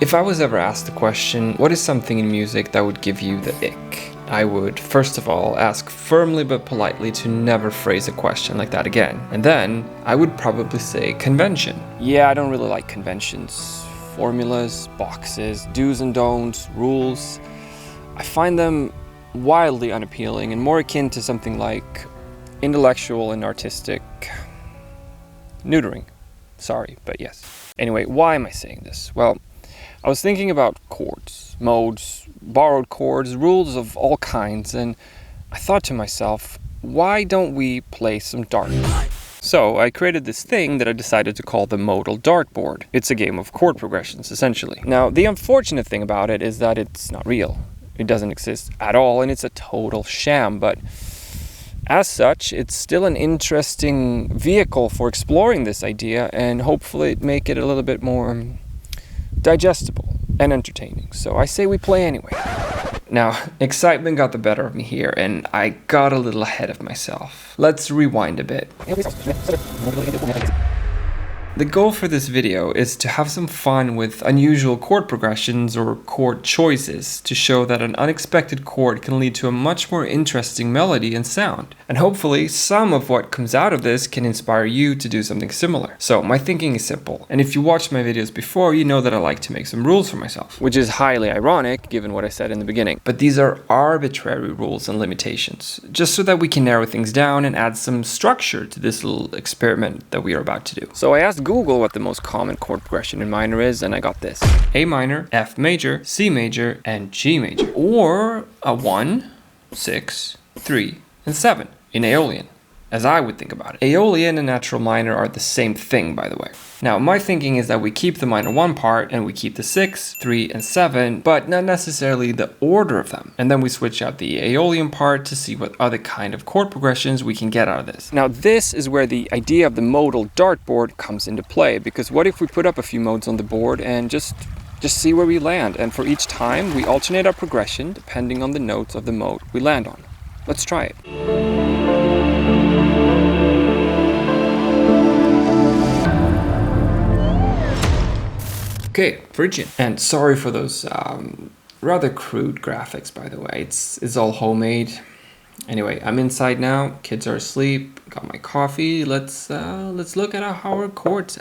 If I was ever asked the question, what is something in music that would give you the ick? I would, first of all, ask firmly but politely to never phrase a question like that again. And then, I would probably say convention. Yeah, I don't really like conventions. Formulas, boxes, do's and don'ts, rules. I find them wildly unappealing and more akin to something like intellectual and artistic neutering. Sorry, but yes. Anyway, why am I saying this? Well, I was thinking about chords, modes, borrowed chords, rules of all kinds, and I thought to myself, why don't we play some darts? So I created this thing that I decided to call the Modal dartboard. It's a game of chord progressions, essentially. Now, the unfortunate thing about it is that it's not real. It doesn't exist at all, and it's a total sham, but as such, it's still an interesting vehicle for exploring this idea and hopefully make it a little bit more digestible and entertaining. So I say we play anyway. Now, excitement got the better of me here and I got a little ahead of myself. Let's rewind a bit. The goal for this video is to have some fun with unusual chord progressions or chord choices to show that an unexpected chord can lead to a much more interesting melody and sound. And hopefully some of what comes out of this can inspire you to do something similar. So my thinking is simple, and if you watched my videos before, you know that I like to make some rules for myself, which is highly ironic given what I said in the beginning. But these are arbitrary rules and limitations, just so that we can narrow things down and add some structure to this little experiment that we are about to do. So I asked Google what the most common chord progression in minor is, and I got this: A minor, F major, C major, and G major. Or a 1, 6, 3, and 7 in Aeolian, as I would think about it. Aeolian and natural minor are the same thing, by the way. Now, my thinking is that we keep the minor 1 part and we keep the 6, 3, and 7, but not necessarily the order of them. And then we switch out the Aeolian part to see what other kind of chord progressions we can get out of this. Now, this is where the idea of the modal dartboard comes into play, because what if we put up a few modes on the board and just see where we land, and for each time we alternate our progression depending on the notes of the mode we land on. Let's try it. Okay, Phrygian. And sorry for those rather crude graphics, by the way. It's all homemade. Anyway, I'm inside now. Kids are asleep. Got my coffee. Let's look at how our chords.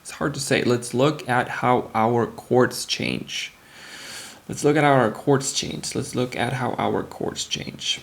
It's hard to say. Let's look at how our chords change. Let's look at how our chords change.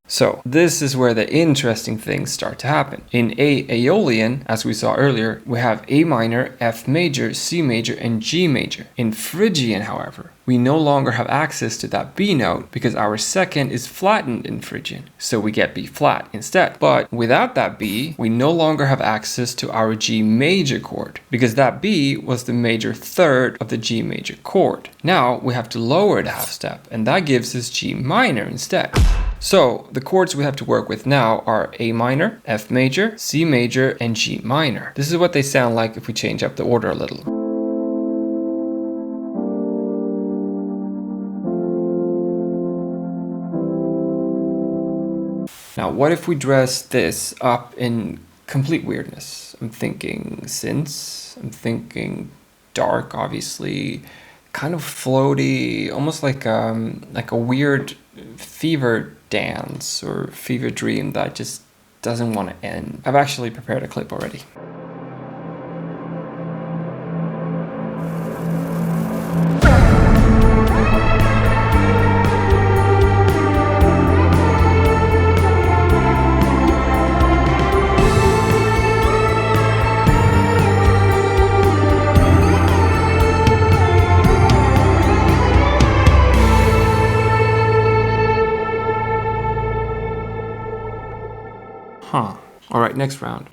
So this is where the interesting things start to happen. In Aeolian, as we saw earlier, we have A minor, F major, C major, and G major. In Phrygian, however, we no longer have access to that B note because our second is flattened in Phrygian, so we get B flat instead. But without that B, we no longer have access to our G major chord because that B was the major third of the G major chord. Now we have to lower it a half step, and that gives us G minor instead. So the chords we have to work with now are A minor, F major, C major, and G minor. This is what they sound like if we change up the order a little. Now, what if we dress this up in complete weirdness? I'm thinking synths, I'm thinking dark, obviously, kind of floaty, almost like a weird fever dance or fever dream that just doesn't want to end. I've actually prepared a clip already. All right, next round.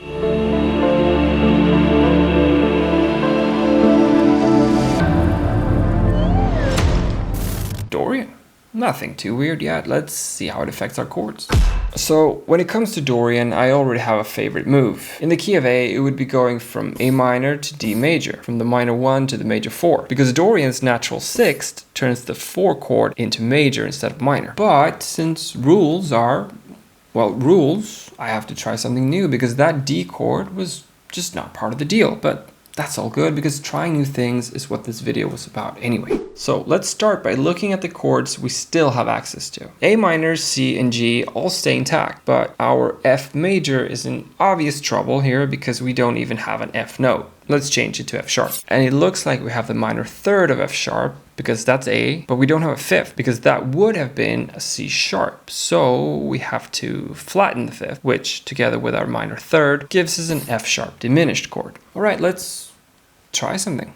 Dorian. Nothing too weird yet. Let's see how it affects our chords. So when it comes to Dorian, I already have a favorite move. In the key of A, it would be going from A minor to D major, from the minor 1 to the major 4, because Dorian's natural sixth turns the 4 chord into major instead of minor. But since rules are, well, rules, I have to try something new because that D chord was just not part of the deal. But that's all good because trying new things is what this video was about anyway. So let's start by looking at the chords we still have access to. A minor, C, and G all stay intact, but our F major is in obvious trouble here because we don't even have an F note. Let's change it to F sharp. And it looks like we have the minor third of F sharp because that's A, but we don't have a fifth because that would have been a C sharp. So we have to flatten the fifth, which together with our minor third gives us an F sharp diminished chord. All right, let's try something.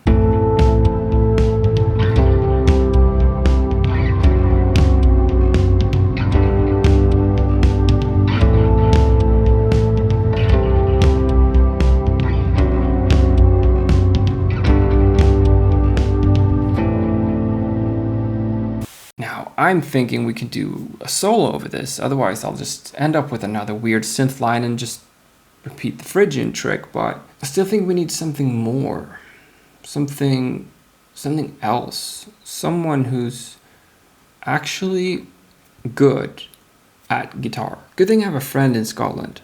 I'm thinking we can do a solo over this, otherwise I'll just end up with another weird synth line and just repeat the Phrygian trick, but I still think we need something more. Something else. Someone who's actually good at guitar. Good thing I have a friend in Scotland.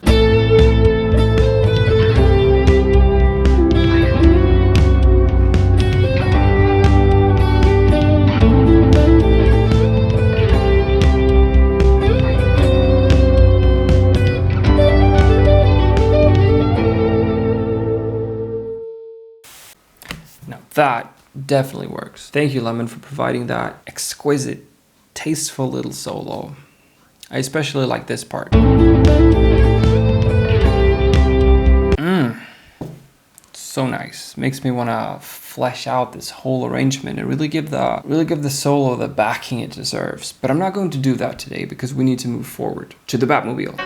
That definitely works. Thank you, Lamond, for providing that exquisite, tasteful little solo. I especially like this part. So nice. Makes me want to flesh out this whole arrangement and really give the solo the backing it deserves. But I'm not going to do that today because we need to move forward to the Batmobile.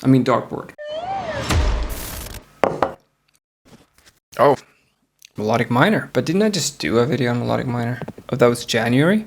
I mean dartboard. Oh. Melodic minor. But didn't I just do a video on melodic minor? Oh, that was January?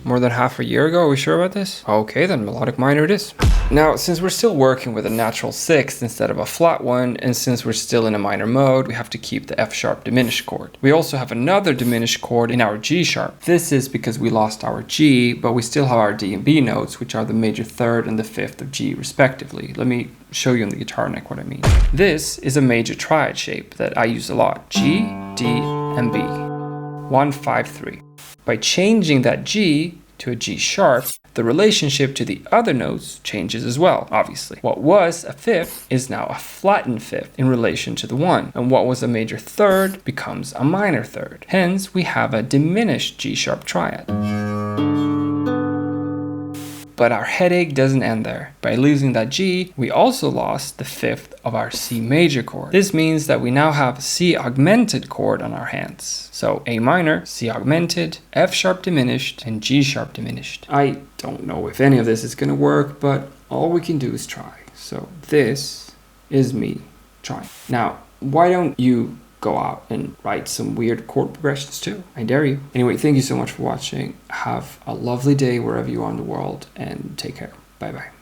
More than half a year ago? Are we sure about this? Okay, then melodic minor it is. Now, since we're still working with a natural sixth instead of a flat one, and since we're still in a minor mode, we have to keep the F sharp diminished chord. We also have another diminished chord in our G sharp. This is because we lost our G, but we still have our D and B notes, which are the major third and the fifth of G respectively. Let me show you on the guitar neck what I mean. This is a major triad shape that I use a lot. G, D, and B. 1, 5, 3. By changing that G to a G sharp, the relationship to the other notes changes as well, obviously. What was a fifth is now a flattened fifth in relation to the one, and what was a major third becomes a minor third. Hence, we have a diminished G sharp triad. But our headache doesn't end there. By losing that G, we also lost the fifth of our C major chord. This means that we now have a C augmented chord on our hands. So A minor, C augmented, F sharp diminished, and G sharp diminished. I don't know if any of this is gonna work, but all we can do is try. So this is me trying. Now, why don't you go out and write some weird chord progressions too? I dare you. Anyway, thank you so much for watching. Have a lovely day wherever you are in the world and take care. Bye bye.